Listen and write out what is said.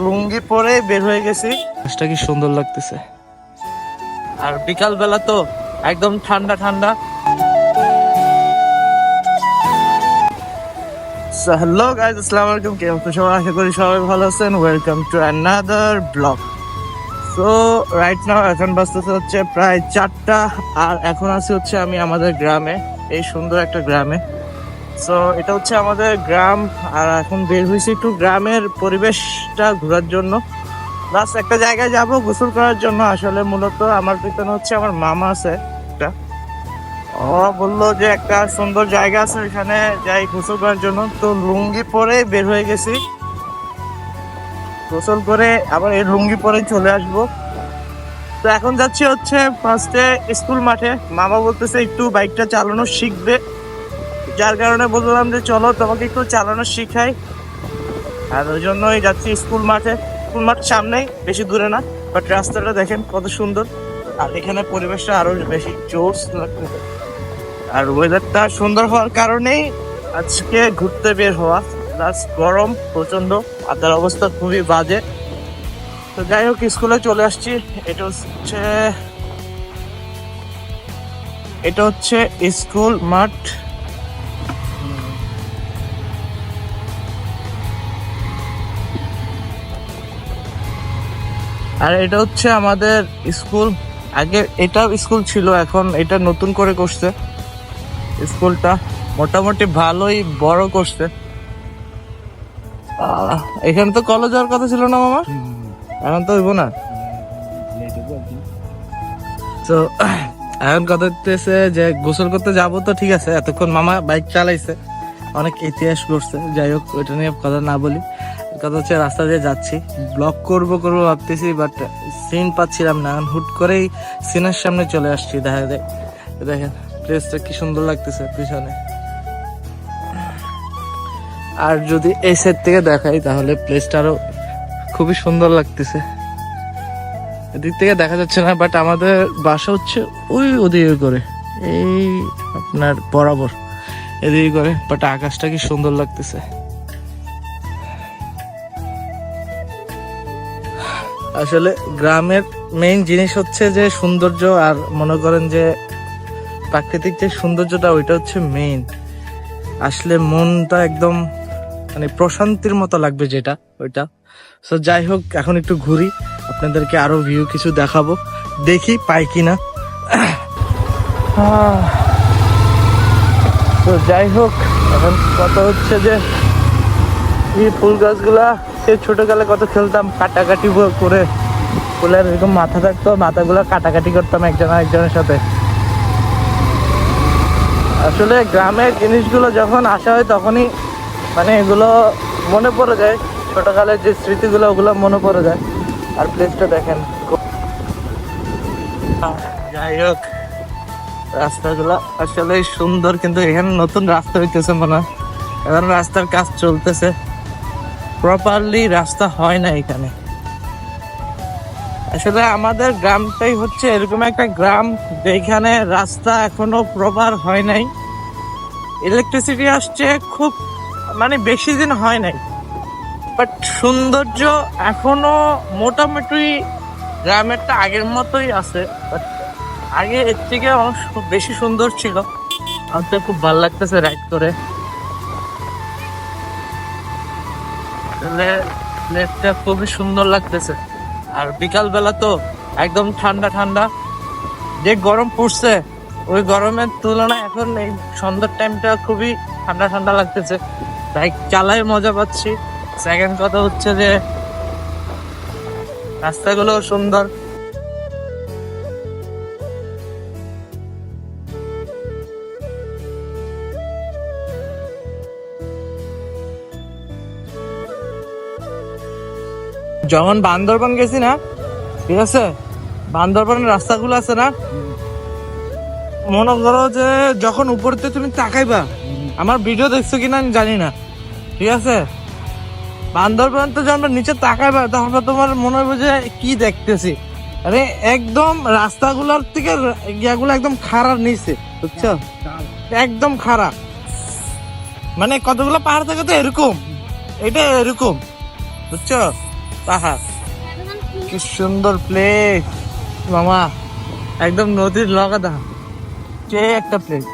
লুঙ্গি পরে বের হয়ে গেছি। গাছটা কি সুন্দর লাগতেছে, আর বিকাল বেলা তো একদম ঠান্ডা ঠান্ডা। হ্যালো গাইস, আসসালামু আলাইকুম। কেমন আছেন সবাই? আশা করি সবাই ভালো আছেন। Welcome to another blog. So right now এখন বাজতেছে হচ্ছে প্রায় 4টা, আর এখন আছি হচ্ছে আমি আমাদের গ্রামে, এই সুন্দর একটা গ্রামে। সো এটা হচ্ছে আমাদের গ্রাম, আর এখন বের হয়েছি একটু গ্রামের পরিবেশটা ঘোরার জন্য। প্লাস একটা জায়গায় যাব গোসল করার জন্য। আসলে মূলত আমার পিছনে হচ্ছে আমার মামা আছে একটা, ও বললো যে একটা সুন্দর জায়গা আছে ওইখানে যাই গোসল করার জন্য। তো লুঙ্গি পরে বের হয়ে গেছি, গোসল করে আবার এই লুঙ্গি পরে চলে আসবো। তো এখন যাচ্ছি হচ্ছে ফার্স্টে স্কুল মাঠে। মামা বলতেছে একটু বাইকটা চালানো শিখবে, যার কারণে বললাম যে চলো তোমাকে একটু চালানো শিখাই। আর ওই জন্যই যাচ্ছি স্কুল মাঠে। স্কুল মাঠ সামনেই, বেশি দূরে না, বাট রাস্তাটা দেখেন কত সুন্দর। আর এখানে পরিবেশটা আরো বেশি জোস লাগতেছে, আর ওয়েদারটা সুন্দর হওয়ার কারণেই আজকে ঘুরতে বের হওয়া। প্লাস গরম প্রচন্ড, আর তার অবস্থা খুবই বাজে। তো যাই হোক, স্কুলে চলে আসছি। এটা হচ্ছে স্কুল মাঠ। আর এটা হচ্ছে আমাদের স্কুল। আগে এটা স্কুল ছিল, এখন এটা নতুন করে করছে। স্কুলটা মোটামুটি ভালোই বড় করছে। এখানে তো কলেজ যাওয়ার কথা ছিল না মামা, এখন তো হইব না। তো এখন কথা হচ্ছে যে গোসল করতে যাবো, তো ঠিক আছে। এতক্ষণ মামা বাইক চালাইছে, অনেক ইতিহাস করছে। যাই হোক, ওইটা নিয়ে কথা না বলি। কথা হচ্ছে রাস্তা দিয়ে যাচ্ছি, ব্লগ করবো ভাবতেছি, বাট সিন পাচ্ছিলাম না। হুট করেই সিনের সামনে চলে আসছি। দেখেন প্লেসটা কি সুন্দর লাগতেছে পিছনে। আর যদি এই সাইড থেকে দেখাই তাহলে প্লেসটা আরো খুবই সুন্দর লাগতেছে। এদিক থেকে দেখা যাচ্ছে না, বাট আমাদের বাসা হচ্ছে ওদিকে করে, এই আপনার বরাবর এদিকে করে। বাট আকাশটা কি সুন্দর লাগতেছে। আসলে গ্রামের মেইন জিনিস হচ্ছে যে সৌন্দর্য, আর মনে করেন যে প্রাকৃতিক যে সৌন্দর্যটা, ওইটা হচ্ছে মেইন। আসলে মনটা একদম মানে প্রশান্তির মতো লাগবে যেটা, ওইটা। সো যাই হোক, এখন একটু ঘুরি, আপনাদেরকে আরো ভিউ কিছু দেখাবো, দেখি পাই কিনা। তো যাই হোক, এখন কথা হচ্ছে যে এই ফুল গাছগুলা সে ছোটকালে কত খেলতাম, কাটাকাটি করে। ফুলের এরকম মাথা থাকতো, মাথাগুলো কাটাকাটি করতাম একজন আরেকজনের সাথে। আসলে গ্রামের জিনিসগুলো যখন আসা হয় তখনই মানে এগুলো মনে পড়ে যায়, ছোটকালের যে স্মৃতিগুলো ওগুলো মনে পড়ে যায়। আর প্লেসটা দেখেন। যাই হোক, রাস্তাগুলো আসলে সুন্দর, কিন্তু এখানে নতুন রাস্তা হইতেছে মনে হয়। এখন রাস্তার কাজ চলতেছে, প্রপারলি রাস্তা হয় না এখানে। আসলে আমাদের গ্রামটাই হচ্ছে এরকম একটা গ্রাম যেখানে রাস্তা এখনো প্রপার হয় নাই। ইলেকট্রিসিটি আসছে খুব মানে বেশি দিন হয় নাই, বাট সৌন্দর্য এখনো মোটামুটি গ্রামেরটা আগের মতোই আছে। বাট আগে এর থেকে অনেক বেশি সুন্দর ছিল। আমার তো খুব ভালো লাগতেছে রাইড করে। প্লেসটা খুবই সুন্দর লাগতেছে, আর বিকাল বেলা তো একদম ঠান্ডা ঠান্ডা। যে গরম পড়ছে, ওই গরমের তুলনায় এখন এই সন্ধ্যার টাইমটা খুবই ঠান্ডা ঠান্ডা লাগতেছে। বাইক চালায় মজা পাচ্ছি। সেকেন্ড কথা হচ্ছে যে রাস্তাগুলো সুন্দর। যখন বান্দরবান গেছি না, ঠিক আছে, বান্দরবানের রাস্তাগুলো আছে না, মনে করো যে যখন উপরতে তুমি তাকাইবা, আমার ভিডিও দেখছো কিনা আমি জানি না, ঠিক আছে, বান্দরবান তো যখন নিচে তাকাইবা তখন তোমার মনে হবে যে কি দেখতেছি। আরে একদম রাস্তাগুলোর থেকে ইয়াগুলো একদম খারাপ নিচে, বুঝছো, একদম খারাপ। মানে কতগুলো পাহাড় থাকে তো এরকম, এটা এরকম, বুঝছো। পাহাড়, কি সুন্দর প্লেস মামা, একদম নদীর লগা দেখা, যে একটা প্লেস।